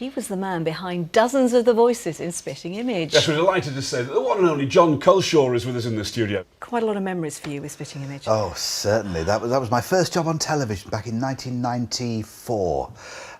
He was the man behind dozens of the voices in Spitting Image. Yes, we're delighted to say that the one and only Jon Culshaw is with us in the studio. Quite a lot of memories for you with Spitting Image. Oh, certainly. That was my first job on television back in 1994.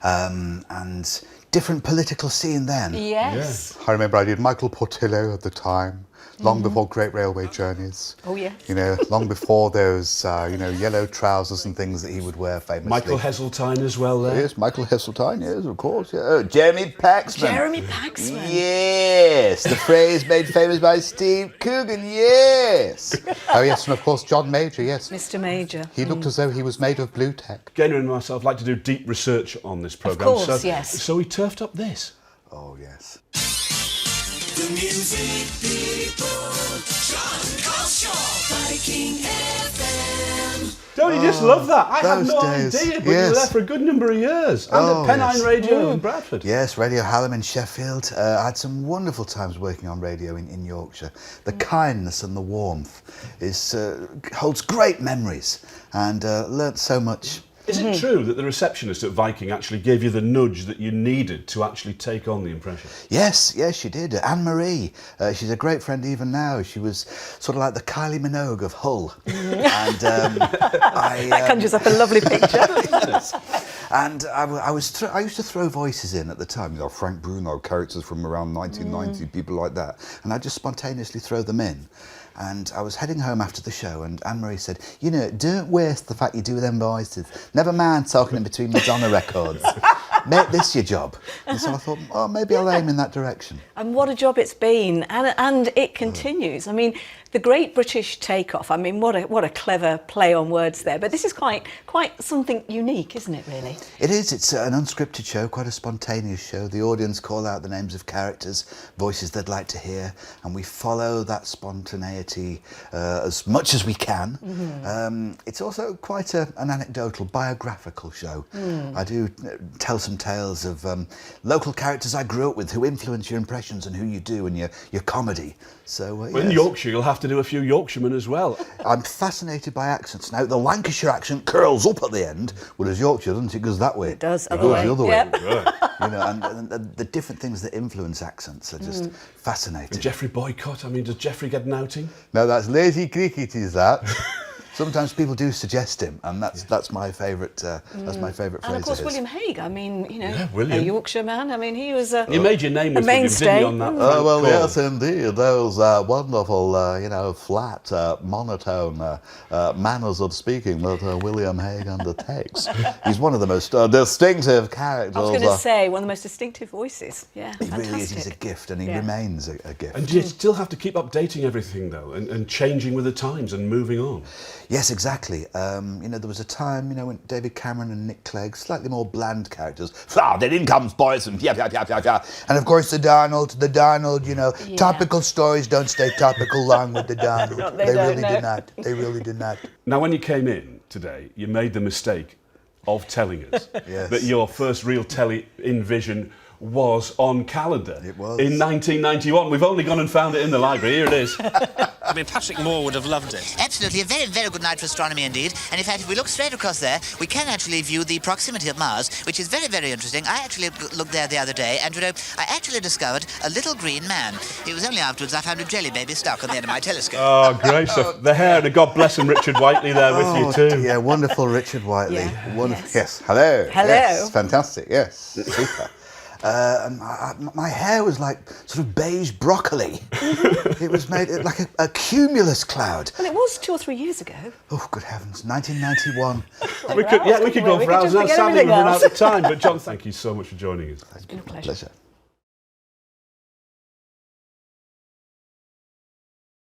And different political scene then. Yes. I remember I did Michael Portillo at the time, long before Great Railway Journeys. Oh, yeah. You know, long before those, yellow trousers and things that he would wear famously. Michael Heseltine as well there. Yes, Michael Heseltine, yes, of course. Yeah. Oh, Jeremy Paxman. Jeremy Paxman. Yes, the phrase made famous by Steve Coogan, yes. Oh, yes, and of course, John Major, yes. Mr. Major. He looked as though he was made of blue tack. Gaynor and myself like to do deep research on this programme. Of course, yes. So we turfed up this. Oh, yes. The music people, Jon Culshaw, Viking FM. Don't you just love that? I had those no days. idea, but you were Yes. there for a good number of years. And Oh, at Pennine yes. Radio in Bradford. Yes, Radio Hallam in Sheffield. I had some wonderful times working on radio in Yorkshire. The kindness and the warmth holds great memories, and learnt so much. Is it true that the receptionist at Viking actually gave you the nudge that you needed to actually take on the impression? Yes, she did. Anne-Marie. She's a great friend even now. She was sort of like the Kylie Minogue of Hull. And That conjures up a lovely picture. And I used to throw voices in at the time, Frank Bruno characters from around 1990, people like that, and I'd just spontaneously throw them in. And I was heading home after the show, and Anne-Marie said, don't waste the fact you do them voices. Never mind talking in between Madonna records. Make this your job. And so I thought, oh, maybe I'll aim in that direction. And what a job it's been, and it continues. I mean, the Great British Takeoff. I mean, what a clever play on words there. But this is quite something unique, isn't it? Really. It is. It's an unscripted show, quite a spontaneous show. The audience call out the names of characters, voices they'd like to hear, and we follow that spontaneity as much as we can. It's also quite an anecdotal, biographical show. I do tell some tales of local characters I grew up with who influence your impressions and who you do and your comedy. So Well, in yes. Yorkshire, you'll have to do a few Yorkshiremen as well. I'm fascinated by accents. Now, the Lancashire accent curls up at the end, whereas Yorkshire doesn't. It goes that way. It does, It other goes way. the other Yep. way. Right. And the different things that influence accents are just fascinating. Jeffrey Boycott, I mean, does Jeffrey get an outing? No, that's lazy cricket, is that? Sometimes people do suggest him, and that's my favourite. That's my favourite phrase. And of course, of his. William Hague. I mean, Yeah, a William. Yorkshire man. I mean, he was a You made your name with William, didn't mainstay. you, on that? Oh, well, call? yes, indeed. Those wonderful, flat, monotone manners of speaking that William Hague undertakes. He's one of the most Distinctive characters. I was going to say one of the most distinctive voices. Yeah, He fantastic. really is. He's a gift, and he Yeah. remains a gift. And do you still have to keep updating everything, though, and changing with the times and moving on? Yes, exactly. There was a time, when David Cameron and Nick Clegg, slightly more bland characters. Then in comes boys and and of course the Darnold, topical stories don't stay topical long with the Darnold. No, they they don't, really no. did not. They really did not. Now, when you came in today, you made the mistake of telling us Yes. that your first real telly in vision was on Calendar. It was. In 1991. We've only gone and found it in the library. Here it is. I mean, Patrick Moore would have loved it. Absolutely, a very, very good night for astronomy indeed. And in fact, if we look straight across there, we can actually view the proximity of Mars, which is very, very interesting. I actually looked there the other day, and I actually discovered a little green man. It was only afterwards I found a jelly baby stuck on the end of my telescope. Oh, great stuff. The hair, and God bless him, Richard Whiteley there with you too. Yeah, wonderful Richard Whiteley. Yeah. Wonderful. Yes. Hello. Hello. Yes, fantastic, yes. Super. My hair was like sort of beige broccoli. It was made like a cumulus cloud. Well, it was 2 or 3 years ago. Oh, good heavens, 1991. We could go for hours. just Now, forget sadly, everything we've run else. out of time. But John, thank you so much for joining us. It's been a pleasure. Pleasure.